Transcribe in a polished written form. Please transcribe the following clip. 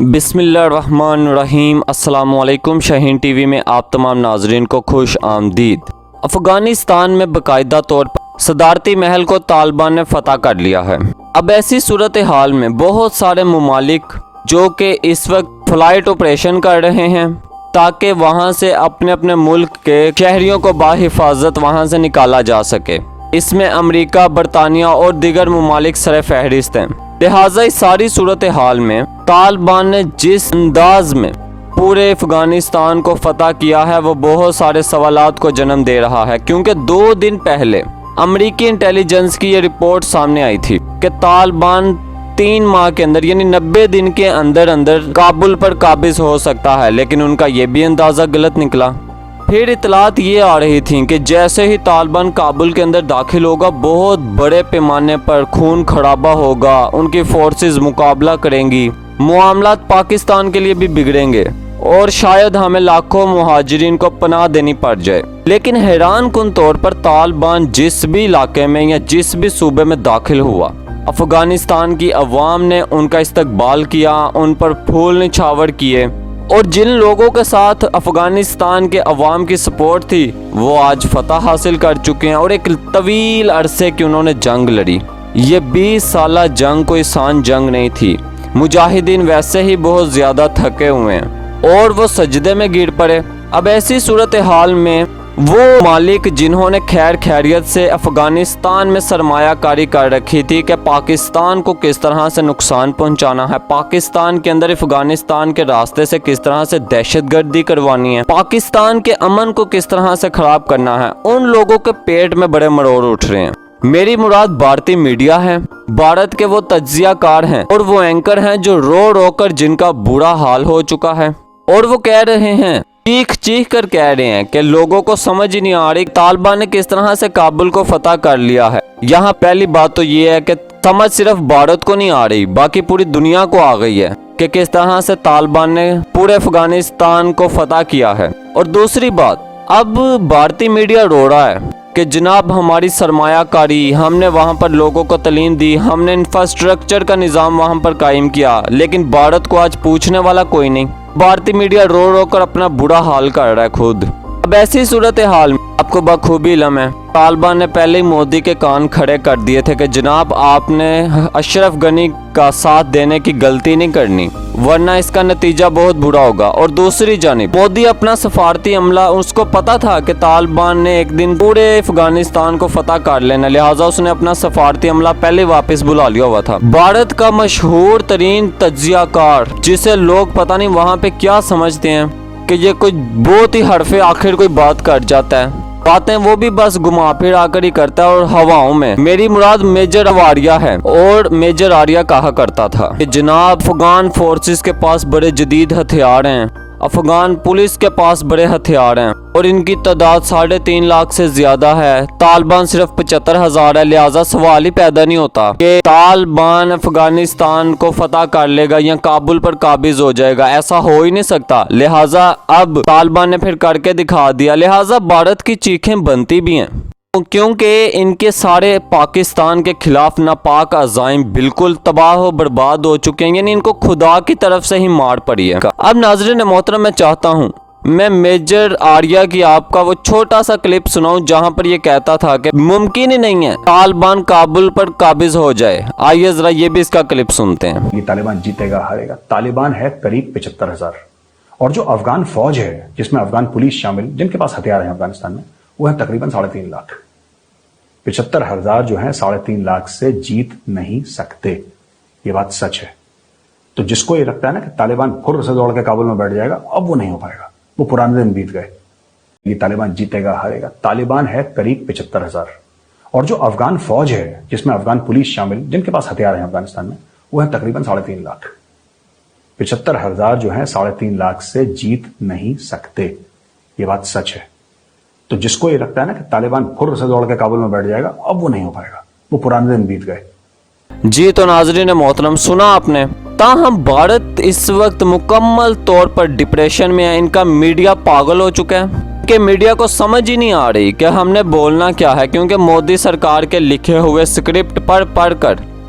بسم اللہ الرحمن الرحیم۔ السلام علیکم۔ شاہین ٹی وی میں آپ تمام ناظرین کو خوش آمدید۔ افغانستان میں باقاعدہ طور پر صدارتی محل کو طالبان نے فتح کر لیا ہے۔ اب ایسی صورتحال میں بہت سارے ممالک جو کہ اس وقت فلائٹ آپریشن کر رہے ہیں تاکہ وہاں سے اپنے اپنے ملک کے شہریوں کو بحفاظت وہاں سے نکالا جا سکے، اس میں امریکہ، برطانیہ اور دیگر ممالک سر فہرست ہیں۔ لہٰذا اس ساری صورتحال میں طالبان نے جس انداز میں پورے افغانستان کو فتح کیا ہے وہ بہت سارے سوالات کو جنم دے رہا ہے، کیونکہ 2 دن پہلے امریکی انٹیلیجنس کی یہ رپورٹ سامنے آئی تھی کہ طالبان 3 ماہ کے اندر یعنی 90 دن کے اندر کابل پر قابض ہو سکتا ہے، لیکن ان کا یہ بھی اندازہ غلط نکلا۔ پھر اطلاعات یہ آ رہی تھیں کہ جیسے ہی طالبان کابل کے اندر داخل ہوگا بہت بڑے پیمانے پر خون خرابہ ہوگا، ان کی فورسز مقابلہ کریں گی، معاملات پاکستان کے لیے بھی بگڑیں گے اور شاید ہمیں لاکھوں مہاجرین کو پناہ دینی پڑ جائے۔ لیکن حیران کن طور پر طالبان جس بھی علاقے میں یا جس بھی صوبے میں داخل ہوا، افغانستان کی عوام نے ان کا استقبال کیا، ان پر پھول نچھاور کیے، اور جن لوگوں کے ساتھ افغانستان کے عوام کی سپورٹ تھی وہ آج فتح حاصل کر چکے ہیں اور ایک طویل عرصے کی انہوں نے جنگ لڑی۔ یہ 20 سالہ جنگ کوئی آسان جنگ نہیں تھی۔ مجاہدین ویسے ہی بہت زیادہ تھکے ہوئے ہیں اور وہ سجدے میں گر پڑے۔ اب ایسی صورتحال میں وہ مالک جنہوں نے خیر خیریت سے افغانستان میں سرمایہ کاری کر رکھی تھی کہ پاکستان کو کس طرح سے نقصان پہنچانا ہے، پاکستان کے اندر افغانستان کے راستے سے کس طرح سے دہشت گردی کروانی ہے، پاکستان کے امن کو کس طرح سے خراب کرنا ہے، ان لوگوں کے پیٹ میں بڑے مروڑ اٹھ رہے ہیں۔ میری مراد بھارتی میڈیا ہے، بھارت کے وہ تجزیہ کار ہیں اور وہ اینکر ہیں جو رو رو کر جن کا برا حال ہو چکا ہے، اور وہ کہہ رہے ہیں، چیخ کر کہہ رہے ہیں کہ لوگوں کو سمجھ ہی نہیں آ رہی طالبان نے کس طرح سے کابل کو فتح کر لیا ہے۔ یہاں پہلی بات تو یہ ہے کہ سمجھ صرف بھارت کو نہیں آ رہی، باقی پوری دنیا کو آ گئی ہے کہ کس طرح سے طالبان نے پورے افغانستان کو فتح کیا ہے۔ اور دوسری بات، اب بھارتی میڈیا رو رہا ہے کہ جناب ہماری سرمایہ کاری، ہم نے وہاں پر لوگوں کو تعلیم دی، ہم نے انفراسٹرکچر کا نظام وہاں پر قائم کیا، لیکن بھارت کو آج پوچھنے والا کوئی نہیں۔ بھارتی میڈیا رو رو کر اپنا برا حال کر رہا ہے خود۔ اب ایسی صورتحال میں آپ کو بخوبی علم ہے طالبان نے پہلے ہی مودی کے کان کھڑے کر دیے تھے کہ جناب آپ نے اشرف غنی کا ساتھ دینے کی غلطی نہیں کرنی ورنہ اس کا نتیجہ بہت برا ہوگا۔ اور دوسری جانب مودی اپنا سفارتی عملہ، اس کو پتا تھا کہ طالبان نے ایک دن پورے افغانستان کو فتح کر لینا، لہٰذا اس نے اپنا سفارتی عملہ پہلے واپس بلا لیا ہوا تھا۔ بھارت کا مشہور ترین تجزیہ کار جسے لوگ پتہ نہیں وہاں پہ کیا سمجھتے ہیں کہ یہ کوئی بہت ہی حرفے آخر کوئی بات کر جاتا ہے، باتیں وہ بھی بس گھما پھرا کر ہی کرتا ہے اور ہواؤں میں۔ میری مراد میجر آریہ ہے، اور میجر آریہ کہا کرتا تھا کہ جناب افغان فورسز کے پاس بڑے جدید ہتھیار ہیں، افغان پولیس کے پاس بڑے ہتھیار ہیں اور ان کی تعداد 3.5 لاکھ سے زیادہ ہے، طالبان صرف 75,000 ہے، لہٰذا سوال ہی پیدا نہیں ہوتا کہ طالبان افغانستان کو فتح کر لے گا یا کابل پر قابض ہو جائے گا، ایسا ہو ہی نہیں سکتا۔ لہٰذا اب طالبان نے پھر کر کے دکھا دیا، لہٰذا بھارت کی چیخیں بنتی بھی ہیں کیونکہ ان کے سارے پاکستان کے خلاف ناپاک عزائم بالکل تباہ و برباد ہو چکے ہیں، یعنی ان کو خدا کی طرف سے ہی مار پڑی ہے۔ اب ناظرین محترم، میں چاہتا ہوں میں میجر آریہ کی آپ کا وہ چھوٹا سا کلپ سناؤں جہاں پر یہ کہتا تھا کہ ممکن ہی نہیں ہے طالبان کابل پر قابض ہو جائے۔ آئیے ذرا یہ بھی اس کا کلپ سنتے ہیں۔ یہ طالبان جیتے گا ہارے گا۔ طالبان ہے قریب 75,000 اور جو افغان فوج ہے جس میں افغان پولیس شامل، جن کے پاس ہتھیار ہیں افغانستان میں، وہ ہے تقریباً 3.5 لاکھ۔ 75,000 جو ہیں 3.5 لاکھ سے جیت نہیں سکتے، یہ بات سچ ہے۔ تو جس کو یہ لگتا ہے نا کہ طالبان پھر سے دوڑ کے کابل میں بیٹھ جائے گا، اب وہ نہیں ہو پائے گا، وہ پرانے دن بیت گئے۔ یہ طالبان جیتے گا ہارے گا۔ طالبان ہے قریب 75,000 اور جو افغان فوج ہے جس میں افغان پولیس شامل، جن کے پاس ہتھیار ہیں افغانستان میں، وہ ہے تقریباً 3.5 لاکھ۔ 75,000 جو ہیں 3.5 لاکھ سے جیت نہیں سکتے، یہ بات سچ ہے۔ تو جس کو یہ لگتا ہے نا کہ طالبان پھر سے دوڑ کے کابل میں بیٹھ جائے گا، اب وہ نہیں ہو پائے گا، وہ پرانے دن بیت گئے۔ جی تو ناظرین محترم، سنا آپ نے، تاہم بھارت اس وقت مکمل طور پر ڈپریشن میں ہے، ان کا میڈیا پاگل ہو چکا ہے کہ میڈیا کو سمجھ ہی نہیں آ رہی کہ ہم نے بولنا کیا ہے، کیونکہ مودی سرکار کے لکھے ہوئے سکرپٹ پڑھ کر